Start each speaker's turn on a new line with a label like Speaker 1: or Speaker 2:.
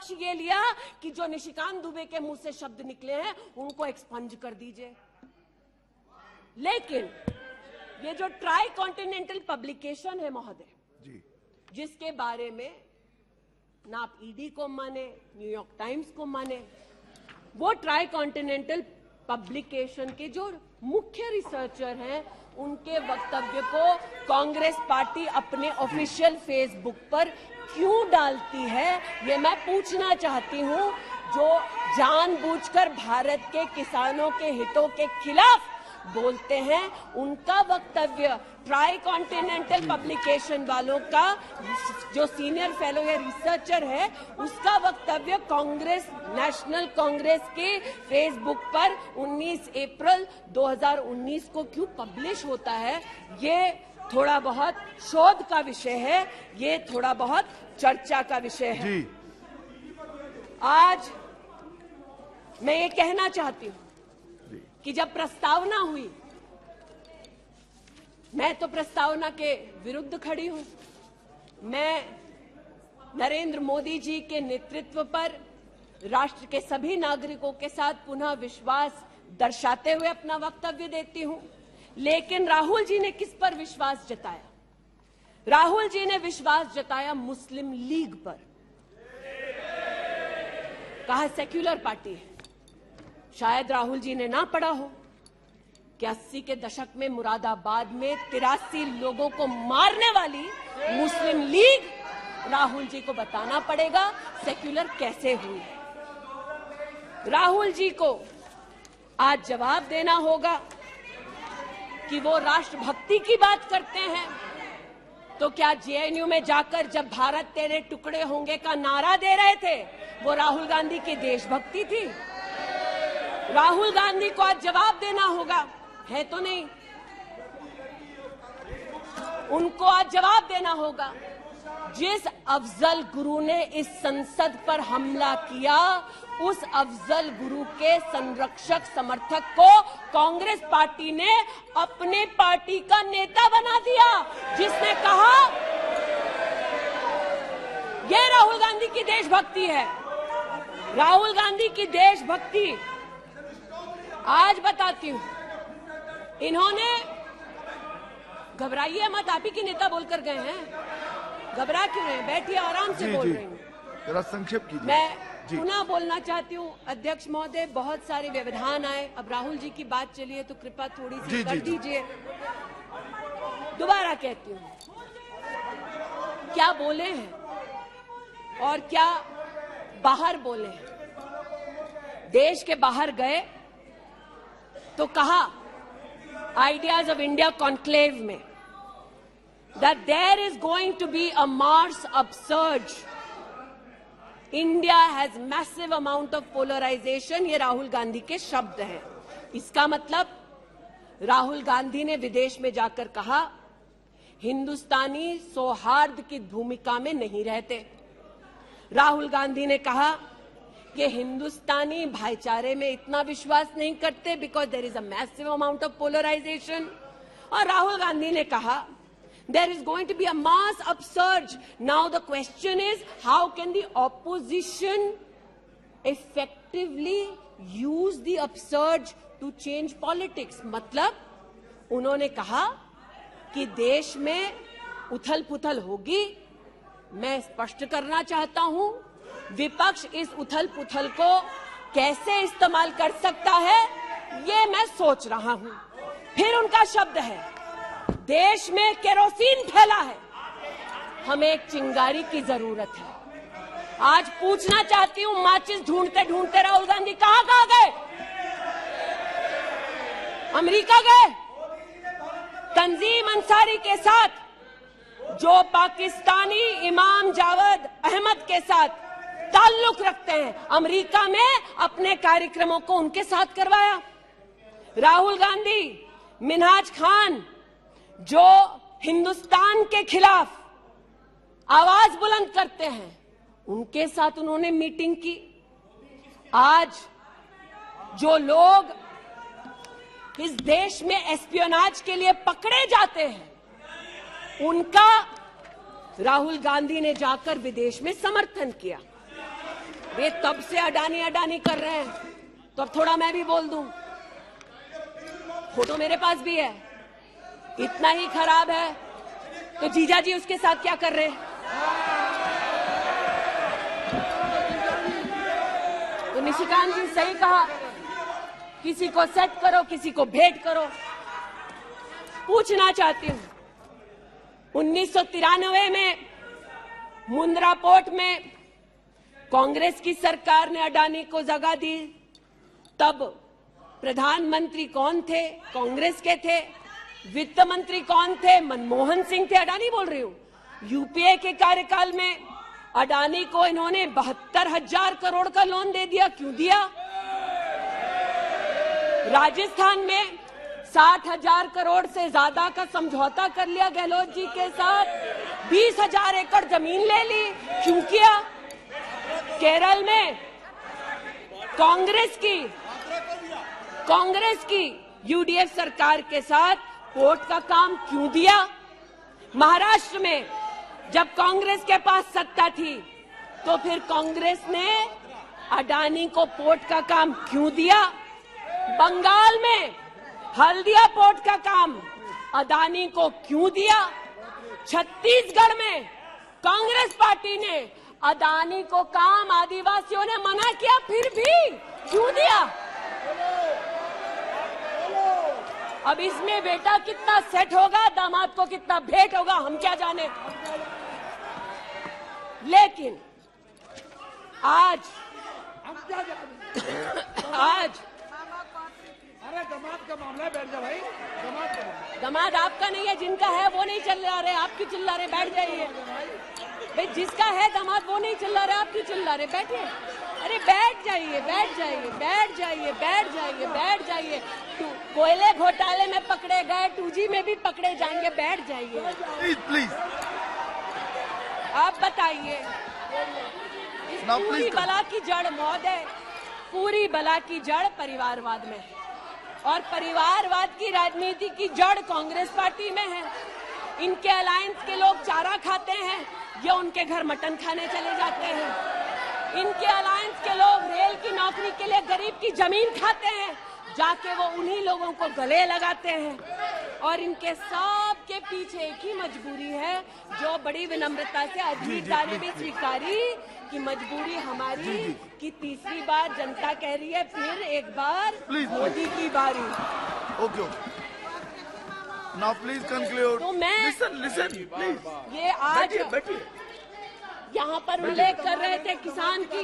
Speaker 1: पक्ष ये लिया कि जो निशिकांत दुबे के मुंह से शब्द निकले हैं उनको एक्सपंज कर दीजिए। लेकिन ये जो ट्राई कॉन्टिनेंटल पब्लिकेशन है महोदय, जिसके बारे में ना आप ईडी को माने, न्यूयॉर्क टाइम्स को माने, वो ट्राई कॉन्टिनेंटल पब्लिकेशन के जो मुख्य रिसर्चर हैं उनके वक्तव्य को कांग्रेस पार्टी अपने ऑफिशियल फेसबुक पर क्यों डालती है, ये मैं पूछना चाहती हूं। जो जानबूझकर भारत के किसानों के हितों के खिलाफ बोलते हैं, उनका वक्तव्य ट्राई कॉन्टिनेंटल पब्लिकेशन वालों का जो सीनियर फेलो या रिसर्चर है, उसका वक्तव्य कांग्रेस, नेशनल कांग्रेस के फेसबुक पर 19 अप्रैल 2019 को क्यों पब्लिश होता है, ये थोड़ा बहुत शोध का विषय है, ये थोड़ा बहुत चर्चा का विषय है। आज मैं ये कहना चाहती हूं कि जब प्रस्तावना हुई, मैं तो प्रस्तावना के विरुद्ध खड़ी हूं। मैं नरेंद्र मोदी जी के नेतृत्व पर राष्ट्र के सभी नागरिकों के साथ पुनः विश्वास दर्शाते हुए अपना वक्तव्य देती हूं। लेकिन राहुल जी ने किस पर विश्वास जताया? राहुल जी ने विश्वास जताया मुस्लिम लीग पर। कहा सेक्युलर पार्टी है। शायद राहुल जी ने ना पढ़ा हो कि 80 के दशक में मुरादाबाद में 83 लोगों को मारने वाली मुस्लिम लीग, राहुल जी को बताना पड़ेगा सेक्युलर कैसे हुई। राहुल जी को आज जवाब देना होगा कि वो राष्ट्रभक्ति की बात करते हैं, तो क्या जेएनयू में जाकर जब भारत तेरे टुकड़े होंगे का नारा दे रहे थे, वो राहुल गांधी की देशभक्ति थी? राहुल गांधी को आज जवाब देना होगा, है तो नहीं, उनको आज जवाब देना होगा। जिस अफजल गुरु ने इस संसद पर हमला किया, उस अफजल गुरु के संरक्षक समर्थक को कांग्रेस पार्टी ने अपने पार्टी का नेता बना दिया, जिसने कहा यह राहुल गांधी की देशभक्ति है। राहुल गांधी की देशभक्ति आज बताती हूं। इन्होंने, घबराइए मत, आप ही की नेता बोलकर गए हैं, घबरा क्यों रहे हैं? बैठिए, आराम से बोल रही हूँ।
Speaker 2: जरा संक्षेप कीजिए।
Speaker 1: मैं पुनः बोलना चाहती हूँ अध्यक्ष महोदय, बहुत सारे व्यवधान आए, अब राहुल जी की बात चली है तो कृपा थोड़ी सी कर दीजिए। दोबारा कहती हूँ, क्या बोले हैं और क्या बाहर बोले हैं। देश के बाहर गए तो कहा आइडियाज ऑफ इंडिया कॉन्क्लेव में that there is going to be a Mars upsurge. India has massive amount of polarization. ये राहुल गांधी के शब्द हैं। इसका मतलब राहुल गांधी ने विदेश में जाकर कहा हिंदुस्तानी सौहार्द की भूमिका में नहीं रहते। राहुल गांधी ने कहा कि हिंदुस्तानी भाईचारे में इतना विश्वास नहीं करते because there is a massive amount of polarisation. और राहुल गांधी ने कहा there is going to be a mass upsurge. Now the question is, how can the opposition effectively use the upsurge to change politics? मतलब उन्होंने कहा कि देश में उथल पुथल होगी। मैं स्पष्ट करना चाहता हूं, विपक्ष इस उथल पुथल को कैसे इस्तेमाल कर सकता है, ये मैं सोच रहा हूं। फिर उनका शब्द है देश में केरोसिन फैला है, हमें एक चिंगारी की जरूरत है। आज पूछना चाहती हूं, माचिस ढूंढते ढूंढते राहुल गांधी कहां गए? अमेरिका गए? तंजीम अंसारी के साथ, जो पाकिस्तानी इमाम जावेद अहमद के साथ ताल्लुक रखते हैं, अमेरिका में अपने कार्यक्रमों को उनके साथ करवाया। राहुल गांधी मिन्हाज खान, जो हिंदुस्तान के खिलाफ आवाज बुलंद करते हैं, उनके साथ उन्होंने मीटिंग की। आज जो लोग इस देश में एस्पियोनाज के लिए पकड़े जाते हैं, उनका राहुल गांधी ने जाकर विदेश में समर्थन किया। वे तब से अडानी अडानी कर रहे हैं, तो अब थोड़ा मैं भी बोल दूं। फोटो मेरे पास भी है। इतना ही खराब है तो जीजा जी उसके साथ क्या कर रहे हैं? तो निशिकांत जी सही कहा, किसी को सेट करो, किसी को भेंट करो। पूछना चाहती हूं, 1993 में मुंद्रा पोर्ट में कांग्रेस की सरकार ने अडानी को जगह दी, तब प्रधानमंत्री कौन थे? कांग्रेस के थे। वित्त मंत्री कौन थे? मनमोहन सिंह थे। अडानी बोल रही हूं। यूपीए के कार्यकाल में अडानी को इन्होंने 72,000 करोड़ का लोन दे दिया। क्यों दिया? राजस्थान में 60,000 करोड़ से ज्यादा का समझौता कर लिया गहलोत जी के साथ। 20,000 एकड़ जमीन ले ली। क्यों किया? केरल में कांग्रेस की यूडीएफ सरकार के साथ पोर्ट का काम क्यों दिया? महाराष्ट्र में जब कांग्रेस के पास सत्ता थी तो फिर कांग्रेस ने अडानी को पोर्ट का काम क्यों दिया? बंगाल में हल्दिया पोर्ट का काम अडानी को क्यों दिया? छत्तीसगढ़ में कांग्रेस पार्टी ने अडानी को काम आदिवासियों ने मना किया, फिर भी क्यों दिया? अब इसमें बेटा कितना सेट होगा, दामाद को कितना भेंट होगा, हम क्या जाने। लेकिन आज
Speaker 2: अरे दामाद का मामला है, बैठ जा भाई।
Speaker 1: दामाद आपका नहीं है, जिनका है वो नहीं चिल्ला रहे, आप क्यों चिल्ला रहे? बैठ जाइए भाई। जिसका है दामाद वो नहीं चिल्ला रहे, आप क्यों चिल्ला रहे? बैठिए। अरे बैठ जाइए, बैठ जाइए, बैठ जाइए, बैठ जाइए, बैठ जाइए। कोयले घोटाले में पकड़े गए, 2G में भी पकड़े जाएंगे। बैठ जाइए
Speaker 3: प्लीज।
Speaker 1: आप बताइए, इस पूरी बला की जड़ महोदय, पूरी बला की जड़ परिवारवाद में है और परिवारवाद की राजनीति की जड़ कांग्रेस पार्टी में है। इनके अलायंस के लोग चारा खाते हैं या उनके घर मटन खाने चले जाते हैं। इनके अलायंस के लोग रेल की नौकरी के लिए गरीब की जमीन खाते हैं, जाके वो उन्हीं लोगों को गले लगाते हैं। और इनके सब के पीछे एक ही मजबूरी है, जो बड़ी विनम्रता से अजीत दा ने भी स्वीकारी कि मजबूरी हमारी कि तीसरी बार जनता कह रही है फिर एक बार मोदी की बारी।
Speaker 3: Okay, now please conclude.
Speaker 1: तो मैं
Speaker 3: लिसन प्लीज।
Speaker 1: ये आज यहाँ पर उल्लेख कर रहे थे किसान की